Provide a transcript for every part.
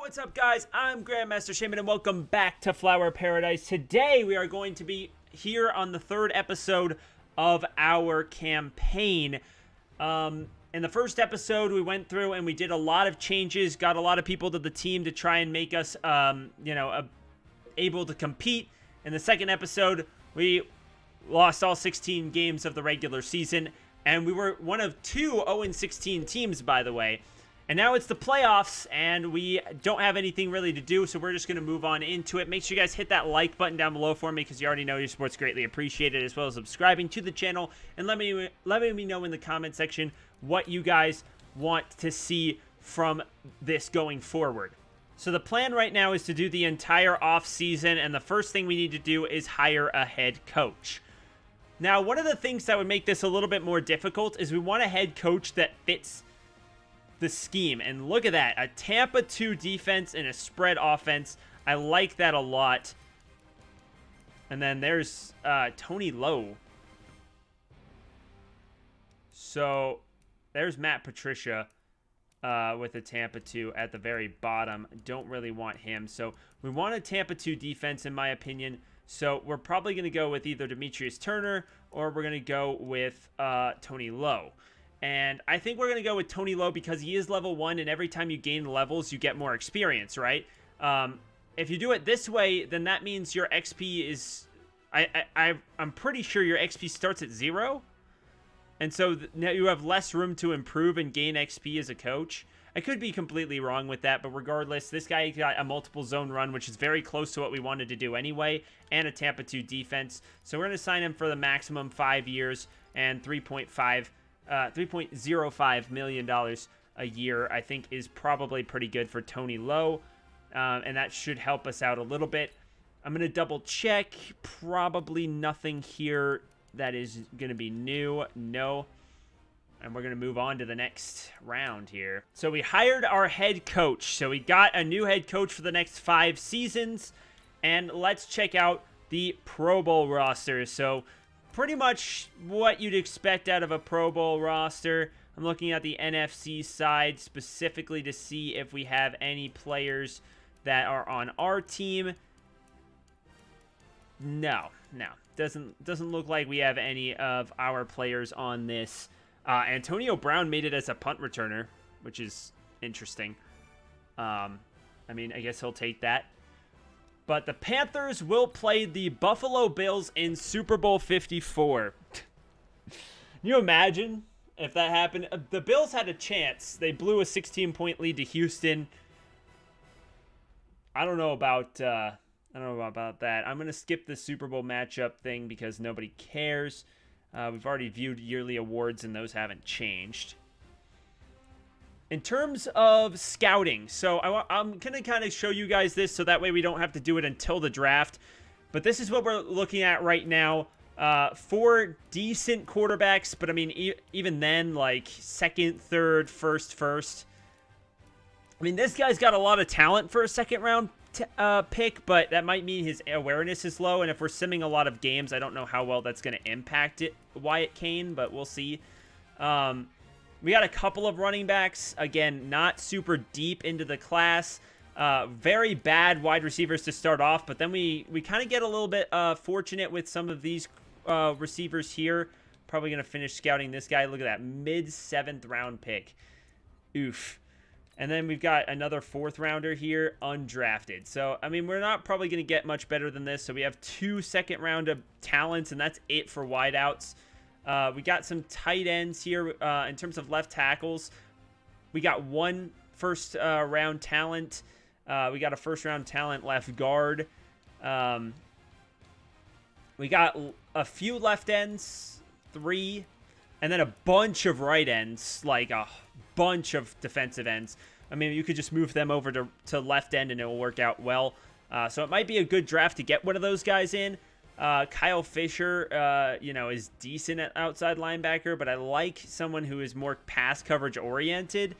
What's up, guys? I'm Grandmaster Shaman, and welcome back to Flower Paradise. Today, we are going to be here on the third episode of our campaign. In the first episode, we went through and we did a lot of changes, got a lot of people to the team to try and make us, able to compete. In the second episode, we lost all 16 games of the regular season, and we were one of two 0-16 teams, by the way. And now it's the playoffs, and we don't have anything really to do, so we're just going to move on into it. Make sure you guys hit that like button down below for me, because you already know your support's greatly appreciated, as well as subscribing to the channel, and let me know in the comment section what you guys want to see from this going forward. So the plan right now is to do the entire off-season, and the first thing we need to do is hire a head coach. Now, one of the things that would make this a little bit more difficult is we want a head coach that fits the scheme. And look at that, a Tampa 2 defense and a spread offense. I like that a lot. And then there's Tony Lowe. So there's Matt Patricia with a Tampa 2 at the very bottom. Don't really want him. So we want a Tampa 2 defense, in my opinion. So we're probably going to go with either Demetrius Turner or we're going to go with Tony Lowe. And I think we're going to go with Tony Lowe because he is level 1, and every time you gain levels, you get more experience, right? If you do it this way, then that means your XP is... I'm pretty sure your XP starts at 0. And so now you have less room to improve and gain XP as a coach. I could be completely wrong with that, but regardless, this guy got a multiple zone run, which is very close to what we wanted to do anyway, and a Tampa 2 defense. So we're going to sign him for the maximum 5 years and $3.05 million a year, I think, is probably pretty good for Tony Lowe, and that should help us out a little bit. I'm going to double check. Probably nothing here that is going to be new. No. And we're going to move on to the next round here. So we hired our head coach. So we got a new head coach for the next 5 seasons. And let's check out the Pro Bowl roster. So pretty much what you'd expect out of a Pro Bowl roster. I'm looking at the NFC side specifically to see if we have any players that are on our team. No. Doesn't look like we have any of our players on this. Antonio Brown made it as a punt returner, which is interesting. I guess he'll take that. But the Panthers will play the Buffalo Bills in Super Bowl 54. Can you imagine if that happened? The Bills had a chance. They blew a 16-point lead to Houston. I don't know about that. I'm going to skip the Super Bowl matchup thing because nobody cares. We've already viewed yearly awards, and those haven't changed. In terms of scouting, so I'm going to kind of show you guys this so that way we don't have to do it until the draft. But this is what we're looking at right now. 4 decent quarterbacks, but I mean, even then, like second, third, first. I mean, this guy's got a lot of talent for a second-round pick, but that might mean his awareness is low. And if we're simming a lot of games, I don't know how well that's going to impact it, Wyatt Kane, but we'll see. We got a couple of running backs. Again, not super deep into the class. Very bad wide receivers to start off, but then we kind of get a little bit fortunate with some of these receivers here. Probably going to finish scouting this guy. Look at that, mid-7th round pick. Oof. And then we've got another 4th rounder here, undrafted. So, I mean, we're not probably going to get much better than this. So we have 2 second-round talents, and that's it for wideouts. We got some tight ends here in terms of left tackles. We got 1 first-round talent. We got a first-round talent left guard. We got a few left ends, 3, and then a bunch of right ends, like a bunch of defensive ends. I mean, you could just move them over to left end and it will work out well. So it might be a good draft to get one of those guys in. Kyle Fisher, is decent at outside linebacker, but I like someone who is more pass coverage oriented.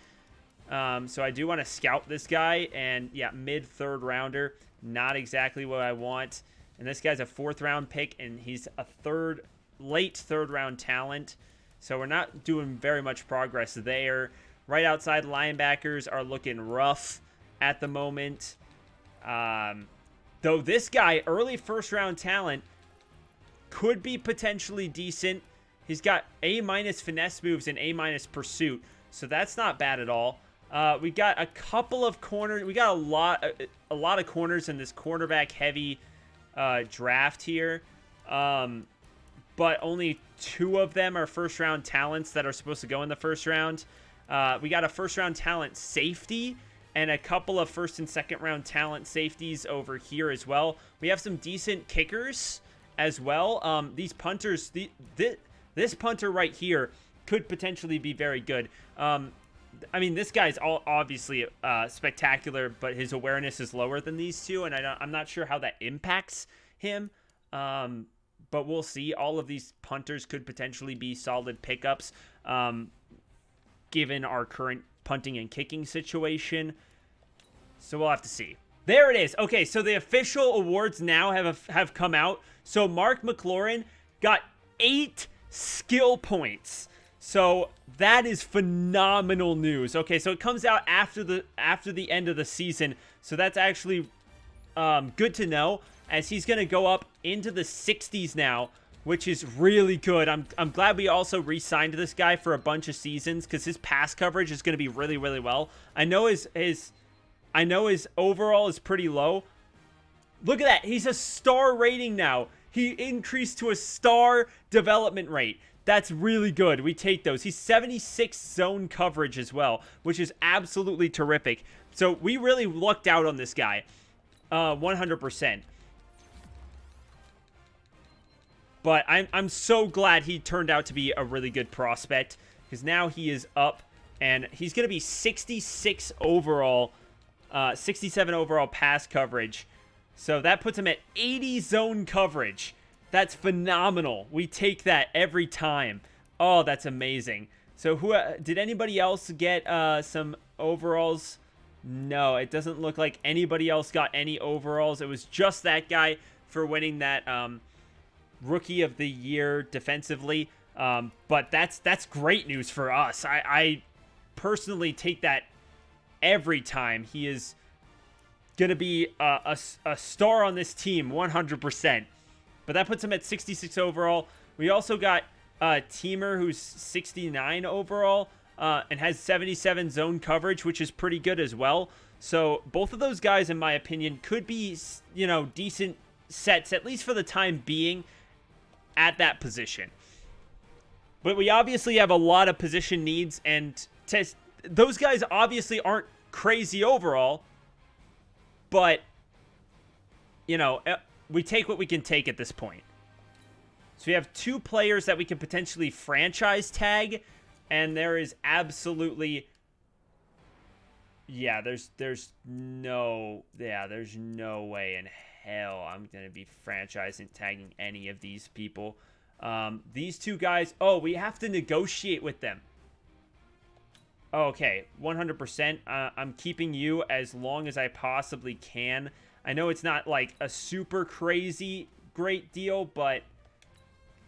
So I do want to scout this guy, and yeah, mid-3rd rounder, not exactly what I want. And this guy's a 4th round pick, and he's a late third round talent. So we're not doing very much progress there. Right outside linebackers are looking rough. at the moment. Though this guy, early first-round talent, could be potentially decent. He's got A- finesse moves and A- pursuit, so that's not bad at all. We got a couple of corners. We got a lot of corners in this cornerback-heavy draft here. But only 2 of them are first-round talents that are supposed to go in the first round. We got a first-round talent safety and a couple of first and second-round talent safeties over here as well. We have some decent kickers as well. These punters, this punter right here could potentially be very good. I mean, this guy's obviously spectacular, but his awareness is lower than these two, and I'm not sure how that impacts him. But we'll see. All of these punters could potentially be solid pickups, given our current punting and kicking situation. So we'll have to see. There it is. Okay, so the official awards now have come out. So Mark McLaurin got 8 skill points. So that is phenomenal news. Okay, so it comes out after the end of the season. So that's actually good to know, as he's going to go up into the 60s now, which is really good. I'm glad we also re-signed this guy for a bunch of seasons, because his pass coverage is going to be really, really well. I know his overall is pretty low. Look at that. He's a star rating now. He increased to a star development rate. That's really good. We take those. He's 76 zone coverage as well, which is absolutely terrific. So we really lucked out on this guy. 100%. But I'm so glad he turned out to be a really good prospect, because now he is up, and he's going to be 66 overall, 67 overall pass coverage. So that puts him at 80 zone coverage. That's phenomenal. We take that every time. Oh, that's amazing. So who did anybody else get some overalls? No, it doesn't look like anybody else got any overalls. It was just that guy for winning that Rookie of the Year defensively. But that's great news for us. I personally take that every time. He is going to be a star on this team, 100%. But that puts him at 66 overall. We also got Teamer, who's 69 overall and has 77 zone coverage, which is pretty good as well. So both of those guys, in my opinion, could be, decent sets, at least for the time being, at that position. But we obviously have a lot of position needs, and those guys obviously aren't crazy overall, but, we take what we can take at this point. So we have 2 players that we can potentially franchise tag, and there is absolutely, there's no way in hell I'm going to be franchising tagging any of these people. These 2 guys, we have to negotiate with them. Okay, 100%. I'm keeping you as long as I possibly can. I know it's not like a super crazy great deal, but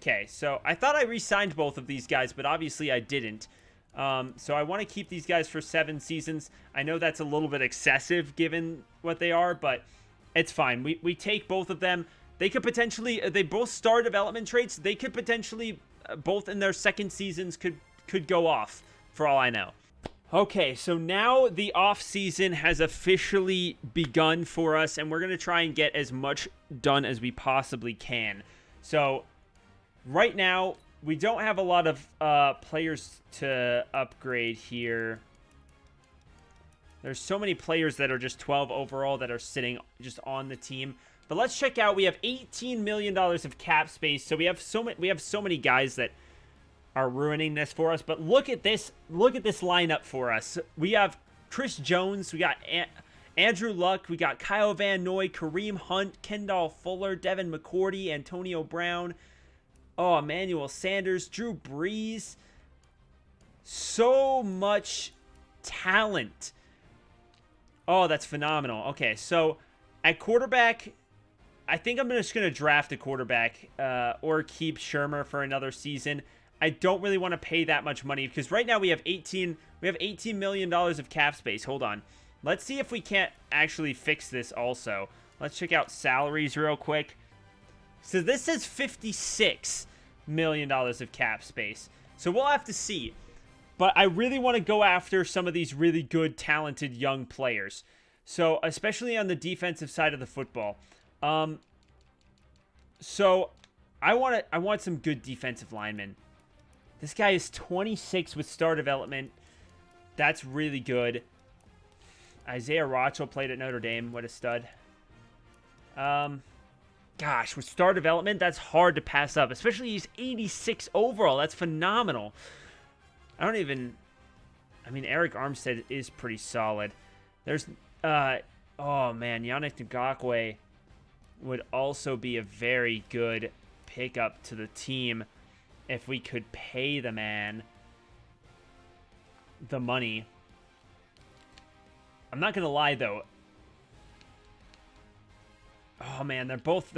okay. So I thought I re-signed both of these guys, but obviously I didn't. So I want to keep these guys for 7 seasons. I know that's a little bit excessive given what they are, but it's fine. We take both of them. They could potentially, they both star development traits. They could potentially, both in their second seasons, could go off, for all I know. Okay, so now the off-season has officially begun for us, and we're going to try and get as much done as we possibly can. So right now, we don't have a lot of players to upgrade here. There's so many players that are just 12 overall that are sitting just on the team. But let's check out. We have $18 million of cap space, so we have so many guys that are ruining this for us. But look at this lineup for us. We have Chris Jones, we got Andrew Luck, we got Kyle Van Noy, Kareem Hunt, Kendall Fuller, Devin McCourty, Antonio Brown, Emmanuel Sanders, Drew Brees. So much talent. Oh, that's phenomenal. Okay, so at quarterback, I think I'm just going to draft a quarterback or keep Shermer for another season. I don't really want to pay that much money because right now we have $18 million of cap space. Hold on. Let's see if we can't actually fix this also. Let's check out salaries real quick. So this says $56 million of cap space. So we'll have to see. But I really want to go after some of these really good, talented young players. So especially on the defensive side of the football. So I want some good defensive linemen. This guy is 26 with star development. That's really good. Isaiah Rochel played at Notre Dame. What a stud. Gosh, with star development, that's hard to pass up. Especially he's 86 overall. That's phenomenal. I mean, Eric Armstead is pretty solid. There's, oh man, Yannick Ngakoue would also be a very good pickup to the team if we could pay the man the money. I'm not gonna lie though. Oh man, they're both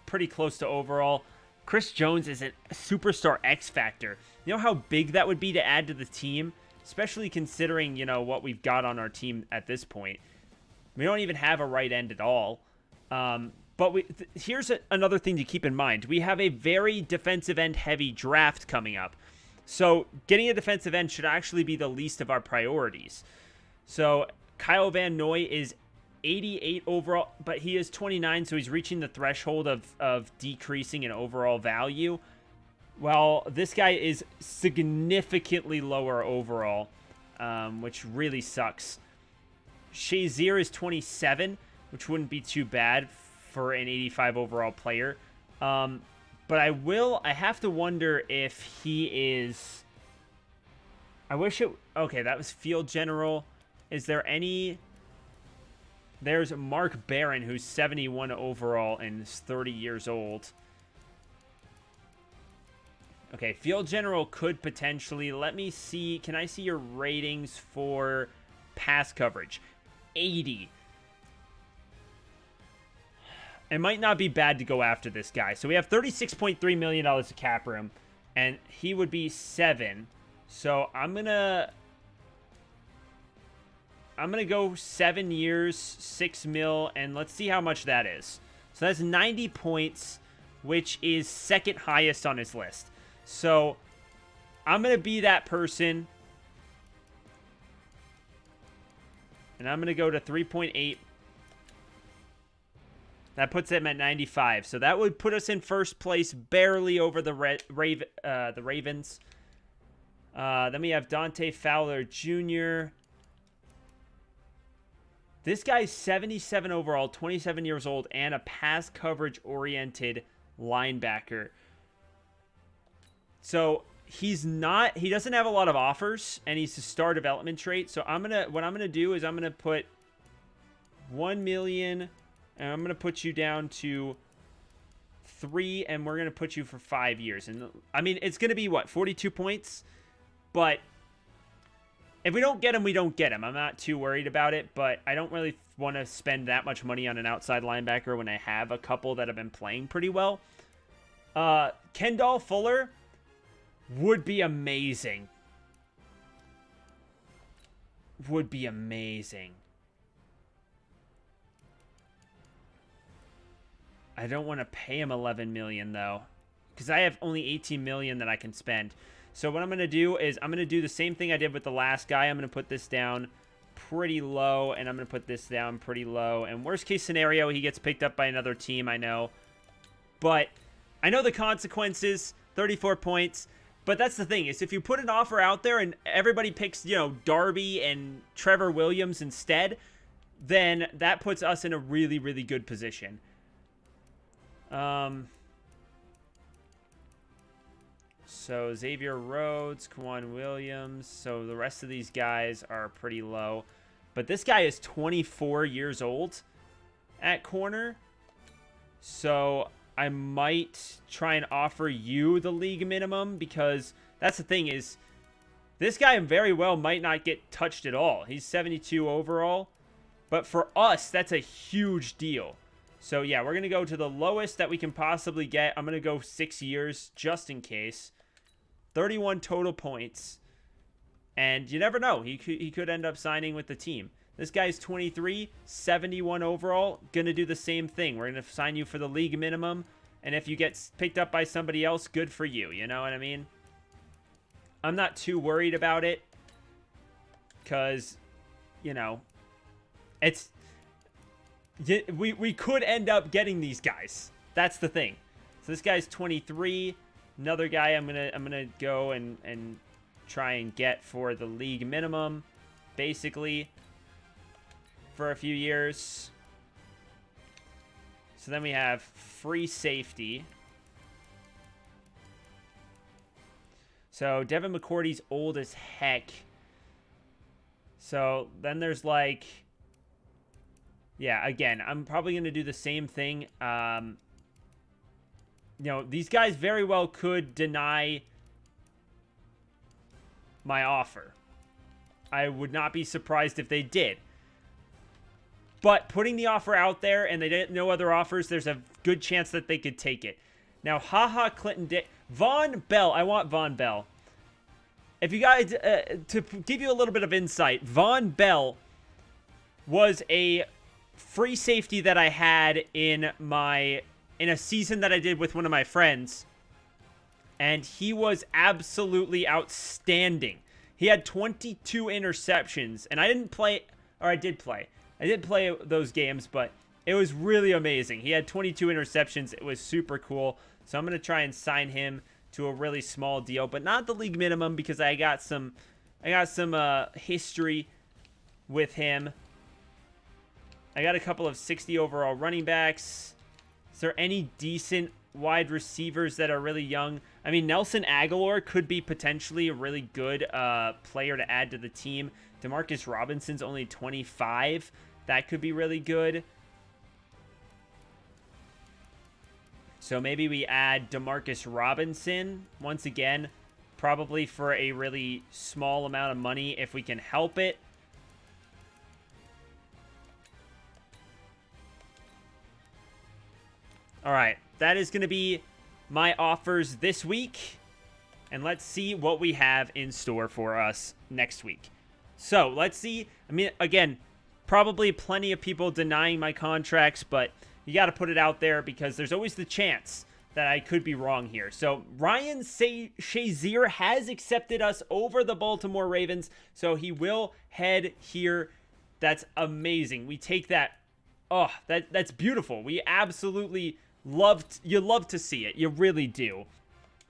pretty close to overall. Chris Jones is a superstar X factor. You know how big that would be to add to the team, especially considering, you know, what we've got on our team at this point. We don't even have a right end at all. But here's another thing to keep in mind. We have a very defensive end heavy draft coming up. So getting a defensive end should actually be the least of our priorities. So Kyle Van Noy is 88 overall, but he is 29, so he's reaching the threshold of decreasing in overall value. Well, this guy is significantly lower overall, which really sucks. Shazier is 27, which wouldn't be too bad for an 85 overall player. But I have to wonder if he is... Okay, that was field general. Is there any... There's Mark Barron, who's 71 overall and is 30 years old. Okay, field general could potentially... Let me see. Can I see your ratings for pass coverage? 80. It might not be bad to go after this guy. So we have $36.3 million of cap room, and he would be 7. So I'm gonna go 7 years, 6 mil, and let's see how much that is. So that's 90 points, which is second highest on his list. So I'm gonna be that person, and I'm gonna go to 3.8. That puts him at 95. So that would put us in first place, barely over the Ravens. Then we have Dante Fowler Jr. This guy's 77 overall, 27 years old, and a pass coverage-oriented linebacker. So he doesn't have a lot of offers, and he's a star development trait. So what I'm gonna do is I'm gonna put 1 million. And I'm going to put you down to 3, and we're going to put you for 5 years. And I mean, it's going to be, what, 42 points? But if we don't get him, we don't get him. I'm not too worried about it, but I don't really want to spend that much money on an outside linebacker when I have a couple that have been playing pretty well. Kendall Fuller would be amazing. Would be amazing. I don't want to pay him $11 million though, because I have only $18 million that I can spend. So what I'm going to do is I'm going to do the same thing I did with the last guy. I'm going to put this down pretty low, and I'm going to put this down pretty low. And worst case scenario, he gets picked up by another team, I know. But I know the consequences, 34 points. But that's the thing, is if you put an offer out there and everybody picks, you know, Darby and Trevor Williams instead, then that puts us in a really, really good position. So Xavier Rhodes, Kwan Williams. So the rest of these guys are pretty low. But this guy is 24 years old at corner. So I might try and offer you the league minimum, because that's the thing, is this guy very well might not get touched at all. He's 72 overall. But for us, that's a huge deal. So, yeah, we're going to go to the lowest that we can possibly get. I'm going to go 6 years just in case. 31 total points. And you never know. He could end up signing with the team. This guy's 23, 71 overall. Going to do the same thing. We're going to sign you for the league minimum. And if you get picked up by somebody else, good for you. You know what I mean? I'm not too worried about it. Because, you know, it's... We could end up getting these guys. That's the thing. So this guy's 23. Another guy I'm gonna go and try and get for the league minimum, basically, for a few years. So then we have free safety. So Devin McCourty's old as heck. So then there's like, yeah, again, I'm probably going to do the same thing. You know, these guys very well could deny my offer. I would not be surprised if they did. But putting the offer out there and they didn't know other offers, there's a good chance that they could take it. Now, Clinton Dick, Von Bell. I want Von Bell. If you guys, to give you a little bit of insight, Von Bell was a free safety that I had in a season that I did with one of my friends. And he was absolutely outstanding. He had 22 interceptions. And I didn't play, or I did play. I did play those games, but it was really amazing. He had 22 interceptions. It was super cool. So I'm going to try and sign him to a really small deal, but not the league minimum because I got some history with him. I got a couple of 60 overall running backs. Is there any decent wide receivers that are really young? I mean, Nelson Aguilar could be potentially a really good player to add to the team. Demarcus Robinson's only 25. That could be really good. So maybe we add Demarcus Robinson once again, probably for a really small amount of money if we can help it. All right, that is going to be my offers this week. And let's see what we have in store for us next week. So let's see. I mean, again, probably plenty of people denying my contracts, but you got to put it out there because there's always the chance that I could be wrong here. So Ryan Shazier has accepted us over the Baltimore Ravens, so he will head here. That's amazing. We take that. Oh, that's beautiful. We absolutely you love to see it. You really do.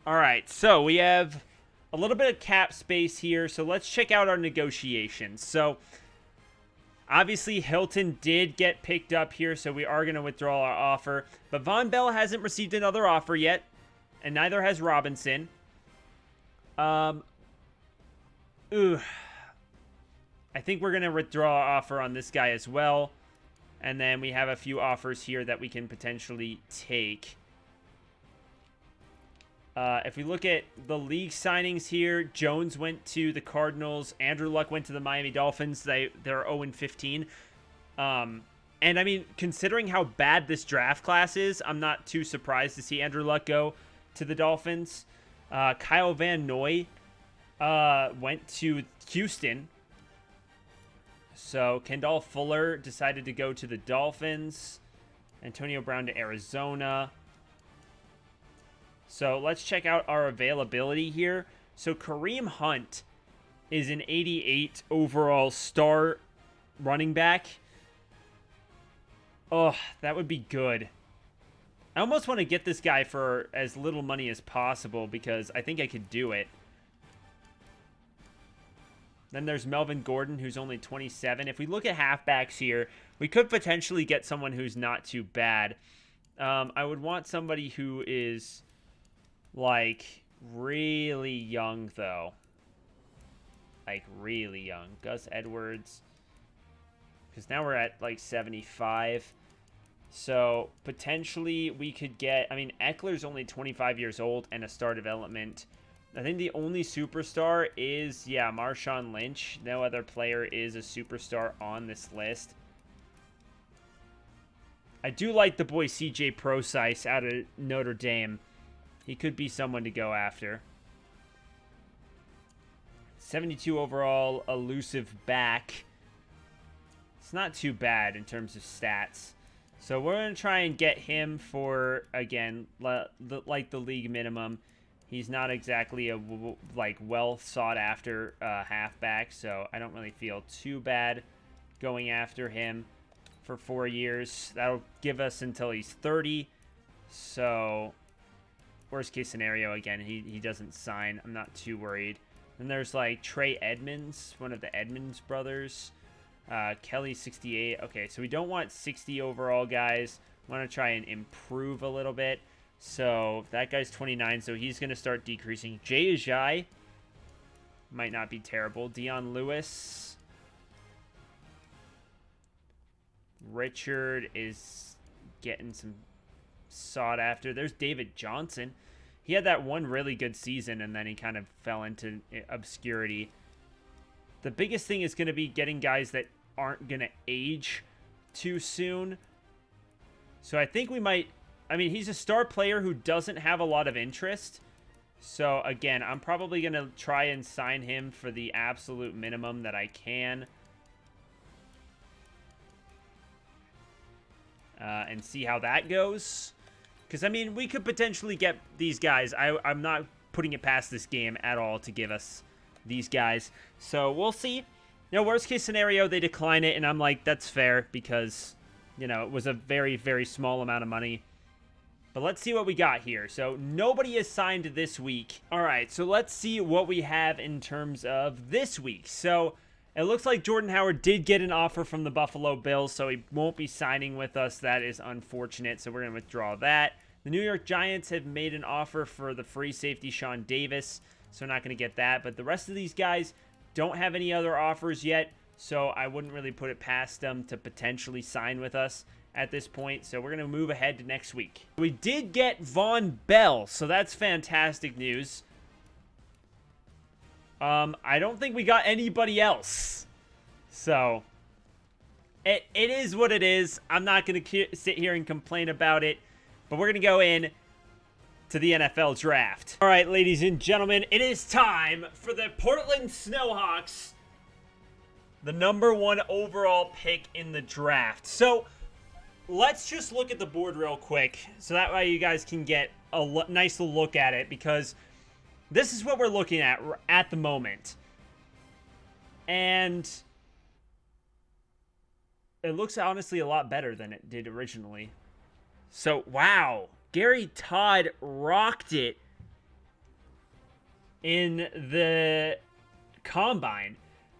All right, so we have a little bit of cap space here, so let's check out our negotiations. So obviously, Hilton did get picked up here, so we are going to withdraw our offer. But Von Bell hasn't received another offer yet, and neither has Robinson. I think we're going to withdraw our offer on this guy as well. And then we have a few offers here that we can potentially take. If we look at the league signings here, Jones went to the Cardinals. Andrew Luck went to the Miami Dolphins. They're 0-15. And I mean, considering how bad this draft class is, I'm not too surprised to see Andrew Luck go to the Dolphins. Kyle Van Noy went to Houston. So Kendall Fuller decided to go to the Dolphins. Antonio Brown to Arizona. So let's check out our availability here. So Kareem Hunt is an 88 overall star running back. Oh, that would be good. I almost want to get this guy for as little money as possible because I think I could do it. Then there's Melvin Gordon, who's only 27. If we look at halfbacks here, we could potentially get someone who's not too bad. I would want somebody who is like really young though. Like really young. Gus Edwards. Because now we're at like 75. So potentially we could get, I mean, Eckler's only 25 years old and a star development. I think the only superstar is, yeah, Marshawn Lynch. No other player is a superstar on this list. I do like the boy CJ Prosise out of Notre Dame. He could be someone to go after. 72 overall, elusive back. It's not too bad in terms of stats. So we're going to try and get him for, again, like the league minimum. He's not exactly a well sought after halfback, so I don't really feel too bad going after him for 4 years. That'll give us until he's 30. So worst case scenario, again, he doesn't sign. I'm not too worried. Then there's like Trey Edmonds, one of the Edmonds brothers. Kelly 68. Okay, so we don't want 60 overall guys. We want to try and improve a little bit. So that guy's 29, so he's going to start decreasing. Jay Ajayi might not be terrible. Dion Lewis. Richard is getting some sought after. There's David Johnson. He had that one really good season, and then he kind of fell into obscurity. The biggest thing is going to be getting guys that aren't going to age too soon. So I think we might... I mean, he's a star player who doesn't have a lot of interest. So, again, I'm probably going to try and sign him for the absolute minimum that I can. And see how that goes. Because, I mean, we could potentially get these guys. I'm not putting it past this game at all to give us these guys. So, we'll see. You know, worst case scenario, they decline it. And I'm like, that's fair because, you know, it was a very, very small amount of money. But let's see what we got here. So nobody is signed this week. All right, so let's see what we have in terms of this week. So it looks like Jordan Howard did get an offer from the Buffalo Bills, so he won't be signing with us. That is unfortunate, so we're going to withdraw that. The New York Giants have made an offer for the free safety Sean Davis, so we're not going to get that. But the rest of these guys don't have any other offers yet, so I wouldn't really put it past them to potentially sign with us at this point. So we're going to move ahead to next week. We did get Von Bell, so that's fantastic news. I don't think we got anybody else. So it is what it is. I'm not going to sit here and complain about it, but we're going to go in to the NFL draft. All right, ladies and gentlemen, it is time for the Portland Snowhawks, the #1 overall pick in the draft. So let's just look at the board real quick so that way you guys can get a nice look at it, because this is what we're looking at the moment. And it looks honestly a lot better than it did originally. So, wow. Gary Todd rocked it in the combine.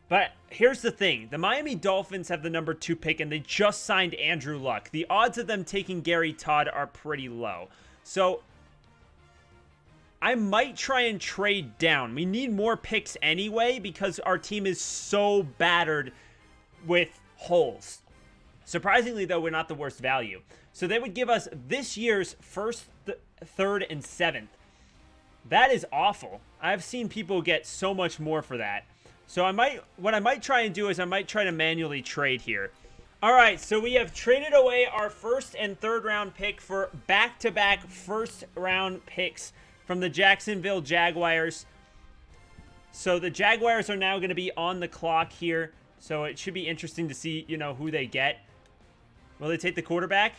But here's the thing. The Miami Dolphins have the #2 pick, and they just signed Andrew Luck. The odds of them taking Gary Todd are pretty low. So I might try and trade down. We need more picks anyway because our team is so battered with holes. Surprisingly, though, we're not the worst value. So they would give us this year's 1st, 3rd, and 7th. That is awful. I've seen people get so much more for that. So what I might try and do is I might try to manually trade here. All right, so we have traded away our 1st and 3rd round pick for back-to-back 1st round picks from the Jacksonville Jaguars. So the Jaguars are now going to be on the clock here. So it should be interesting to see, you know, who they get. Will they take the quarterback?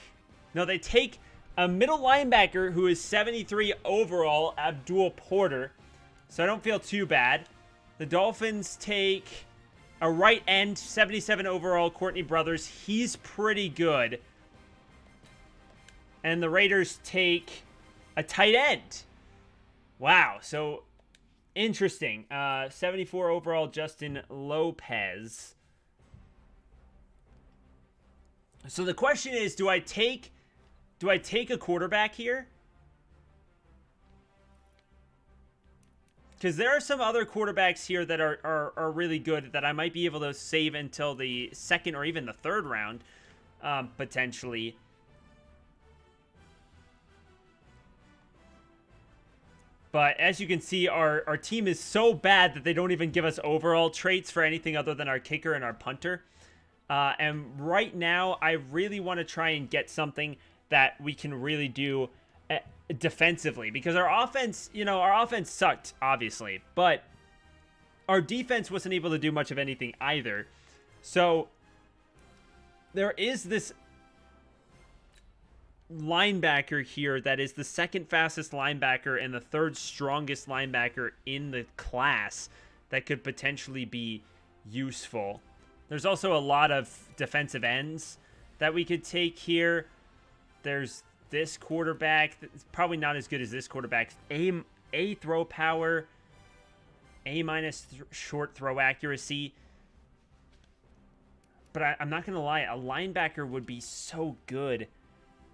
No, they take a middle linebacker who is 73 overall, Abdul Porter. So I don't feel too bad. The Dolphins take a right end, 77 overall, Courtney Brothers. He's pretty good. And the Raiders take a tight end. Wow, so interesting. 74 overall, Justin Lopez. So the question is, do I take a quarterback here? Because there are some other quarterbacks here that are really good that I might be able to save until the 2nd or even the 3rd round, potentially. But as you can see, our team is so bad that they don't even give us overall traits for anything other than our kicker and our punter. And right now, I really want to try and get something that we can really do defensively, because our offense sucked, obviously, but our defense wasn't able to do much of anything either. So there is this linebacker here that is the second fastest linebacker and the third strongest linebacker in the class that could potentially be useful. There's also a lot of defensive ends that we could take here. There's this quarterback. It's probably not as good as this quarterback. A throw power, A- short throw accuracy. But I'm not going to lie, a linebacker would be so good.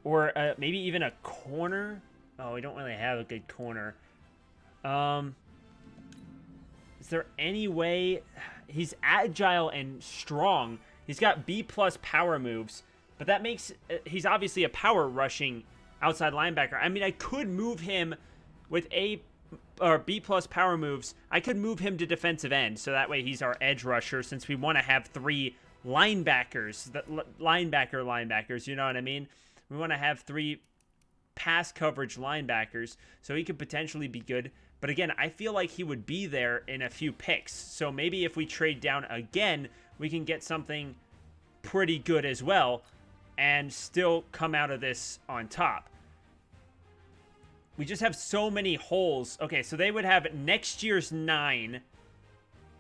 Or maybe even a corner. Oh, we don't really have a good corner. Is there any way? He's agile and strong. He's got B+ power moves. But that makes... he's obviously a power rushing outside linebacker. I mean, I could move him with A or B+ power moves. I could move him to defensive end. So that way he's our edge rusher, since we want to have 3 linebackers. Linebackers, you know what I mean? We want to have 3 pass coverage linebackers, so he could potentially be good. But again, I feel like he would be there in a few picks. So maybe if we trade down again, we can get something pretty good as well and still come out of this on top. We just have so many holes. Okay, so they would have next year's 9,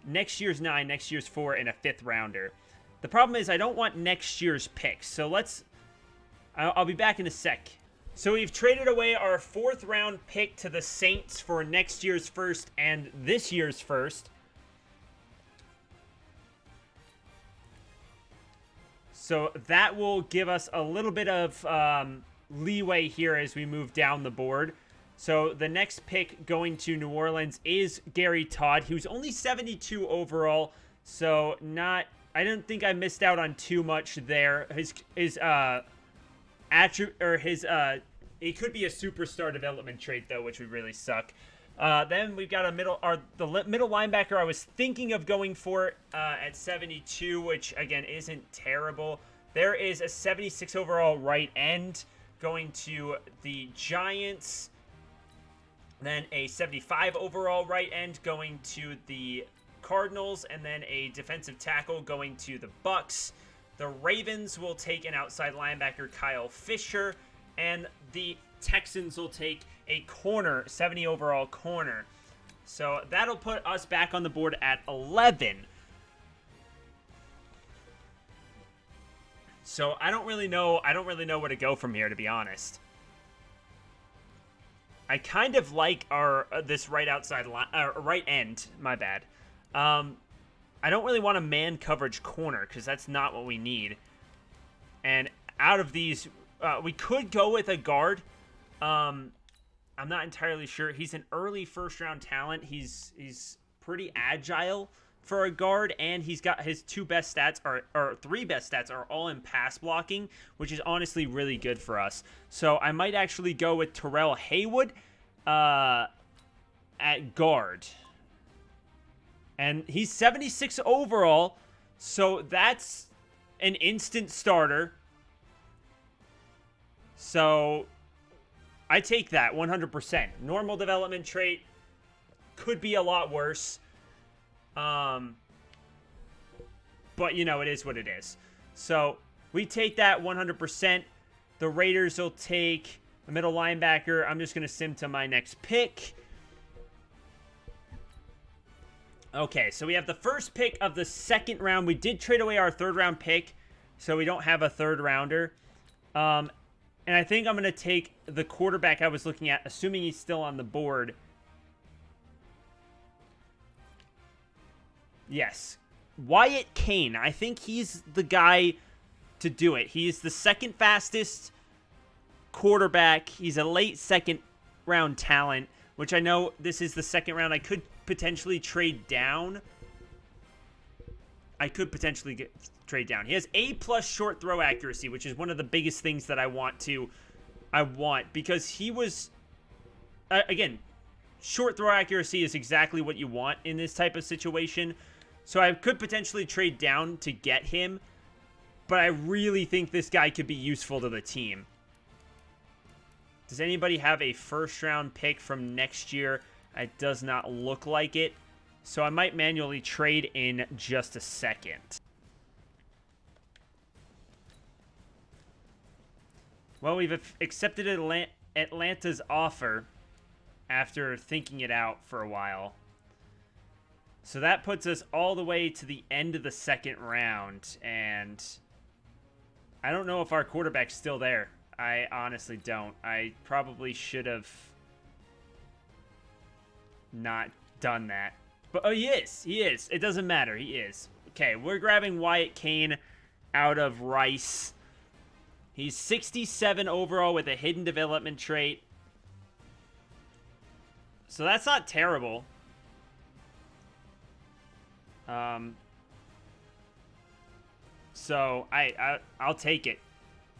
next year's 4, and a 5th rounder. The problem is I don't want next year's picks. So I'll be back in a sec. So we've traded away our 4th round pick to the Saints for next year's first and this year's first. So that will give us a little bit of leeway here as we move down the board. So the next pick going to New Orleans is Gary Todd, who's only 72 overall. So I don't think I missed out on too much there. It could be a superstar development trait though, which would really suck. Then we've got the middle linebacker I was thinking of going for at 72, which again isn't terrible. There is a 76 overall right end going to the Giants. Then a 75 overall right end going to the Cardinals, and then a defensive tackle going to the Bucks. The Ravens will take an outside linebacker, Kyle Fisher, and the Texans will take a corner, 70 overall corner. So that'll put us back on the board at 11. So I don't really know where to go from here, to be honest. I kind of like this right end. My bad. I don't really want a man coverage corner because that's not what we need. And out of these, we could go with a guard. I'm not entirely sure. He's an early first-round talent. He's pretty agile for a guard, and he's got his 2 best stats, or 3 best stats, are all in pass blocking, which is honestly really good for us. So I might actually go with Terrell Haywood at guard. And he's 76 overall, so that's an instant starter. So I take that 100%. Normal development trait, could be a lot worse. But, you know, it is what it is. So we take that 100%. The Raiders will take a middle linebacker. I'm just going to sim to my next pick. Okay, so we have the first pick of the 2nd round. We did trade away our 3rd round pick, so we don't have a 3rd rounder. And I think I'm going to take the quarterback I was looking at, assuming he's still on the board. Yes. Wyatt Kane. I think he's the guy to do it. He's the 2nd fastest quarterback. He's a late 2nd round talent, which I know this is the 2nd round. I could potentially trade down. Trade down. He has A+ short throw accuracy, which is one of the biggest things that I want because he was, again, short throw accuracy is exactly what you want in this type of situation. So I could potentially trade down to get him, but I really think this guy could be useful to the team. Does anybody have a 1st round pick from next year? It does not look like it. So I might manually trade in just a second. Well, we've accepted Atlanta's offer after thinking it out for a while. So that puts us all the way to the end of the second round, and I don't know if our quarterback's still there. I honestly don't. I probably should have not done that. But, oh, he is. He is. It doesn't matter. He is. Okay, we're grabbing Wyatt Kane out of Rice. He's 67 overall with a hidden development trait. So that's not terrible. So I'll take it.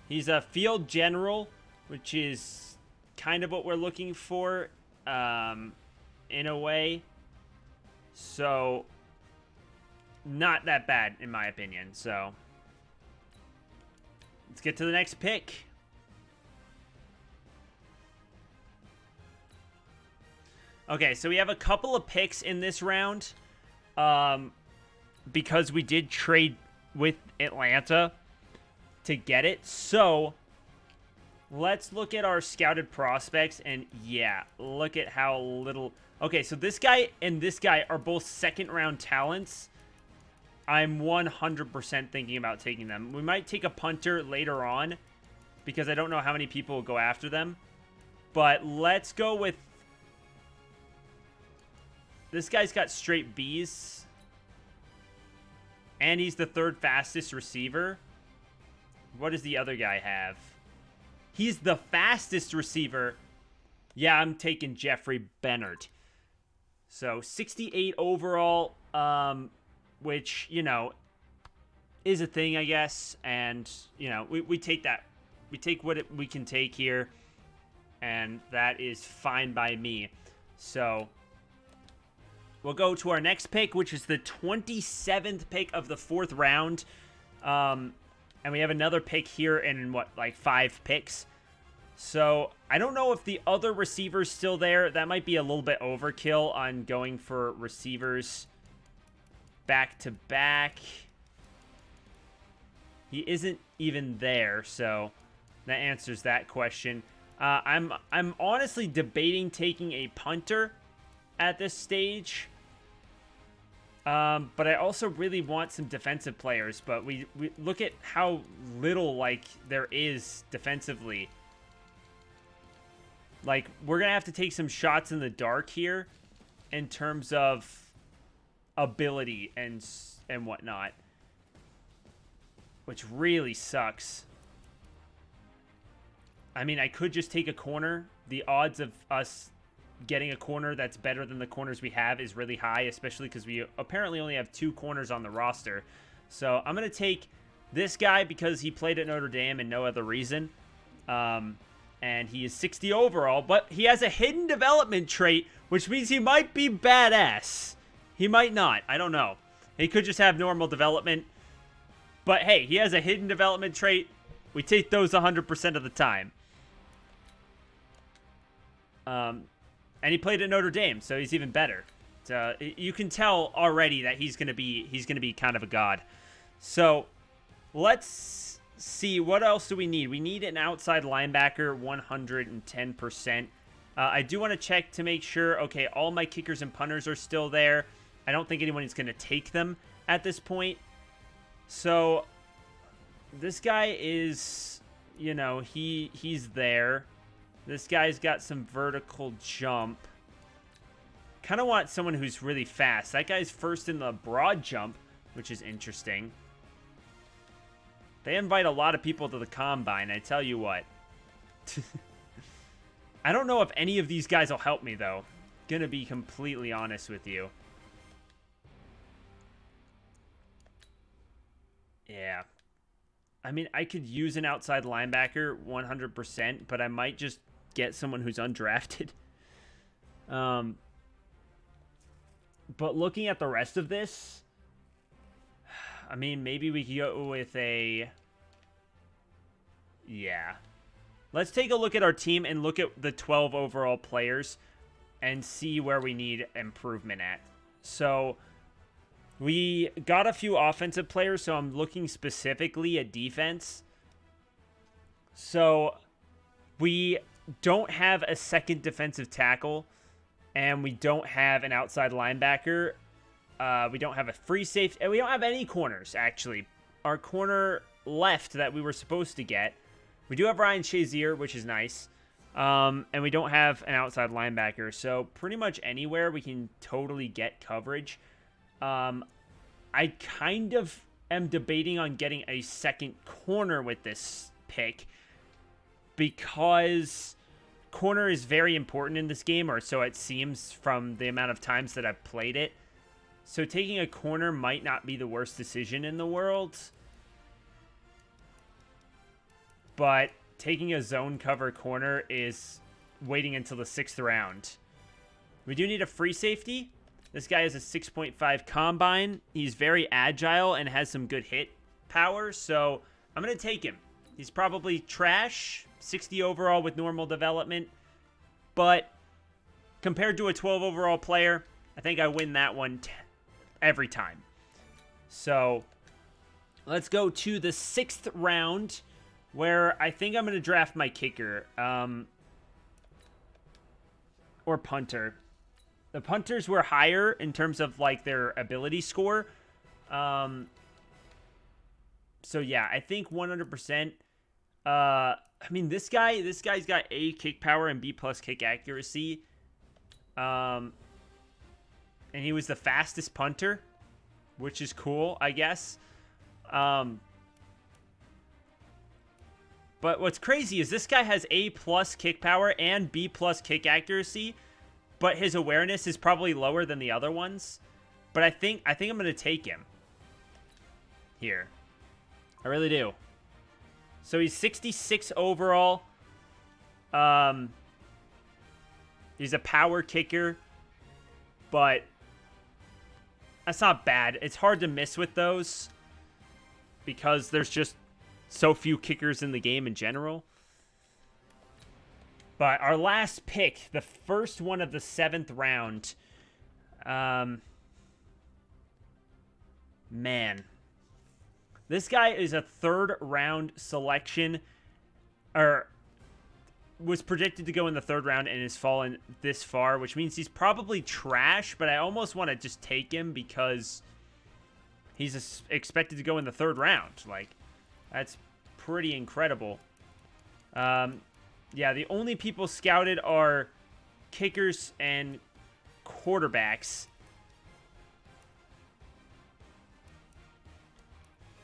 He's a field general, which is kind of what we're looking for, in a way. So not that bad, in my opinion. So let's get to the next pick. Okay, so we have a couple of picks in this round, because we did trade with Atlanta to get it. So let's look at our scouted prospects, and yeah, look at how little. Okay, so this guy and this guy are both second-round talents. I'm 100% thinking about taking them. We might take a punter later on because I don't know how many people will go after them. But let's go with... This guy's got straight Bs. And he's the third fastest receiver. What does the other guy have? He's the fastest receiver. Yeah, I'm taking Jeffrey Bennard. So 68 overall, which, you know, is a thing, I guess. And, you know, we take that. We take what we can take here. And that is fine by me. So we'll go to our next pick, which is the 27th pick of the 4th round. And we have another pick here in, what, like 5 picks. So I don't know if the other receiver's still there. That might be a little bit overkill on going for receivers back-to-back. He isn't even there, so that answers that question. I'm honestly debating taking a punter at this stage. But I also really want some defensive players. But we look at how little, like, there is defensively. Like, we're going to have to take some shots in the dark here in terms of ability and whatnot. Which really sucks. I mean, I could just take a corner. The odds of us getting a corner that's better than the corners we have is really high, especially because we apparently only have 2 corners on the roster. So I'm going to take this guy because he played at Notre Dame and no other reason. And he is 60 overall, but he has a hidden development trait, which means he might be badass. He might not. I don't know. He could just have normal development. But hey, he has a hidden development trait. We take those 100% of the time. And he played at Notre Dame, so he's even better. So you can tell already that he's gonna be kind of a god. So let's see, what else do we need? We need an outside linebacker, 110%. I do want to check to make sure, okay, all my kickers and punters are still there. I don't think anyone is going to take them at this point. So this guy is, you know, he's there. This guy's got some vertical jump. Kind of want someone who's really fast. That guy's first in the broad jump, which is interesting. They invite a lot of people to the combine, I tell you what. I don't know if any of these guys will help me, though. Gonna be completely honest with you. Yeah. I mean, I could use an outside linebacker 100%, but I might just get someone who's undrafted. But looking at the rest of this, I mean, maybe we could go with a... Yeah. Let's take a look at our team and look at the 12 overall players and see where we need improvement at. So we got a few offensive players, so I'm looking specifically at defense. So We don't have a second defensive tackle, and we don't have an outside linebacker. We don't have a free safety, and we don't have any corners, actually. Our corner left that we were supposed to get. We do have Ryan Shazier, which is nice. And we don't have an outside linebacker. So pretty much anywhere we can totally get coverage. I kind of am debating on getting a second corner with this pick, because corner is very important in this game, or so it seems from the amount of times that I've played it. So taking a corner might not be the worst decision in the world. But taking a zone cover corner is waiting until the 6th round. We do need a free safety. This guy has a 6.5 combine. He's very agile and has some good hit power, so I'm going to take him. He's probably trash, 60 overall with normal development, but compared to a 12 overall player, I think I win that one every time. So let's go to the 6th round, where I think I'm going to draft my kicker, or punter. The punters were higher in terms of like their ability score. So yeah, I think 100%. I mean, this guy's got A kick power and B+ kick accuracy. And he was the fastest punter, which is cool, I guess. But what's crazy is this guy has A+ kick power and B+ kick accuracy, but his awareness is probably lower than the other ones. But I think I'm going to take him here. I really do. So he's 66 overall. He's a power kicker, but that's not bad. It's hard to miss with those because there's just so few kickers in the game in general. But our last pick, the first one of the 7th round. Man. This guy is a 3rd round selection. Or was predicted to go in the 3rd round and has fallen this far, which means he's probably trash, but I almost want to just take him because he's expected to go in the 3rd round. Like, that's pretty incredible. Yeah, the only people scouted are kickers and quarterbacks.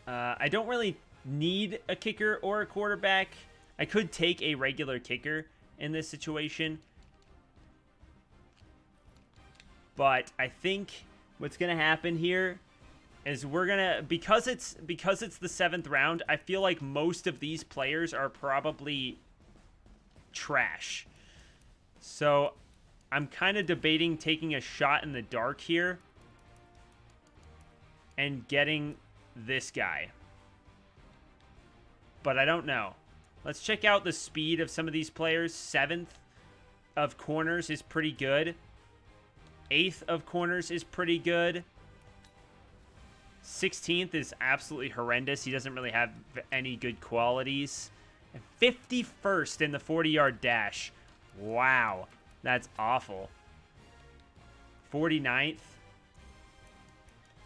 I don't really need a kicker or a quarterback. I could take a regular kicker in this situation. But I think what's going to happen here is we're going to, because it's the 7th round, I feel like most of these players are probably trash. So I'm kind of debating taking a shot in the dark here and getting this guy. But I don't know. Let's check out the speed of some of these players. 7th of corners is pretty good. 8th of corners is pretty good. 16th is absolutely horrendous. He doesn't really have any good qualities. 51st in the 40-yard dash. Wow. That's awful. 49th.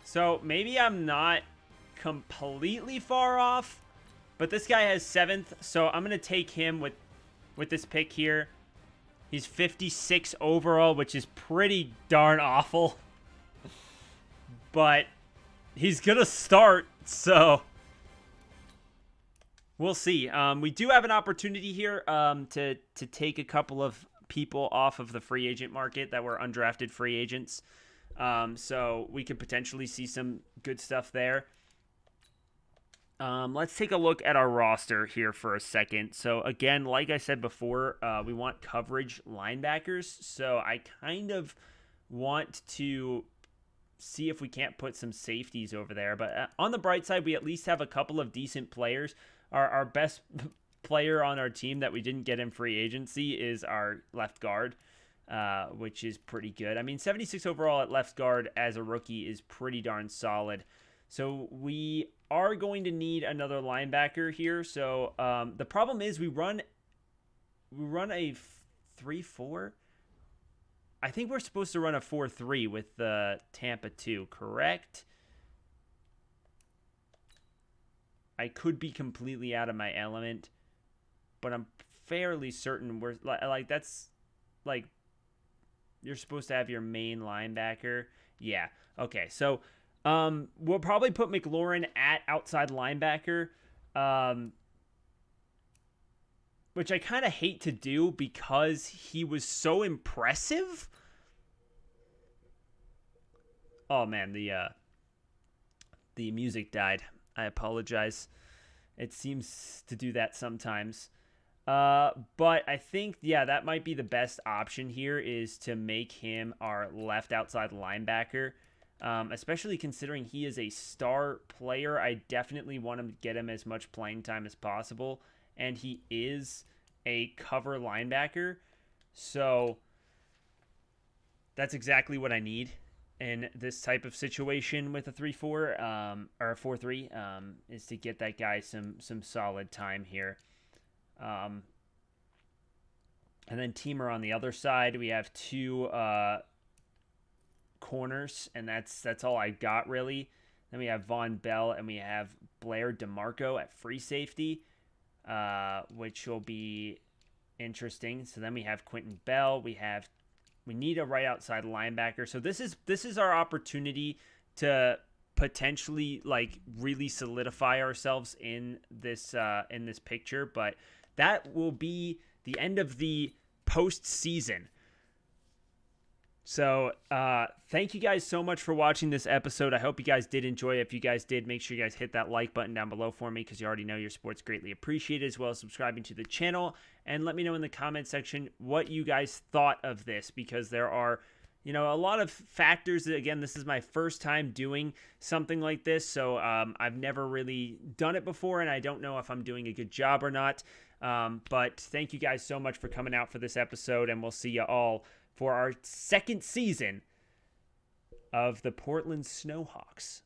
So maybe I'm not completely far off, but this guy has 7th, so I'm going to take him with this pick here. He's 56 overall, which is pretty darn awful. But he's going to start, so we'll see. We do have an opportunity here to take a couple of people off of the free agent market that were undrafted free agents. So we could potentially see some good stuff there. Let's take a look at our roster here for a second. So again, like I said before, we want coverage linebackers. So I kind of want to see if we can't put some safeties over there. But on the bright side, we at least have a couple of decent players. Our best player on our team that we didn't get in free agency is our left guard, which is pretty good. I mean, 76 overall at left guard as a rookie is pretty darn solid. So we are going to need another linebacker here. So the problem is we run we run a 3-4. I think we're supposed to run a 4-3 with the Tampa 2, correct? I could be completely out of my element, but I'm fairly certain we're like that's like you're supposed to have your main linebacker. Yeah. Okay. So we'll probably put McLaurin at outside linebacker, which I kind of hate to do because he was so impressive. Oh man, the music died. I apologize. It seems to do that sometimes. But I think, yeah, that might be the best option here is to make him our left outside linebacker, especially considering he is a star player. I definitely want to get him as much playing time as possible, and he is a cover linebacker. So that's exactly what I need in this type of situation with a 3-4 or a 4-3 is to get that guy some solid time here. And then Teamer on the other side, we have two corners, and that's all I got really. Then we have Von Bell and we have Blair DeMarco at free safety, which will be interesting. So then we have Quentin Bell. We need a right outside linebacker. So this is our opportunity to potentially like really solidify ourselves in this picture, but that will be the end of the postseason. So thank you guys so much for watching this episode. I hope you guys did enjoy it. If you guys did, make sure you guys hit that like button down below for me because you already know your support's greatly appreciated, as well as subscribing to the channel. And let me know in the comment section what you guys thought of this, because there are, a lot of factors. Again, this is my first time doing something like this, so I've never really done it before, and I don't know if I'm doing a good job or not. But thank you guys so much for coming out for this episode, and we'll see you all for our second season of the Portland Snowhawks.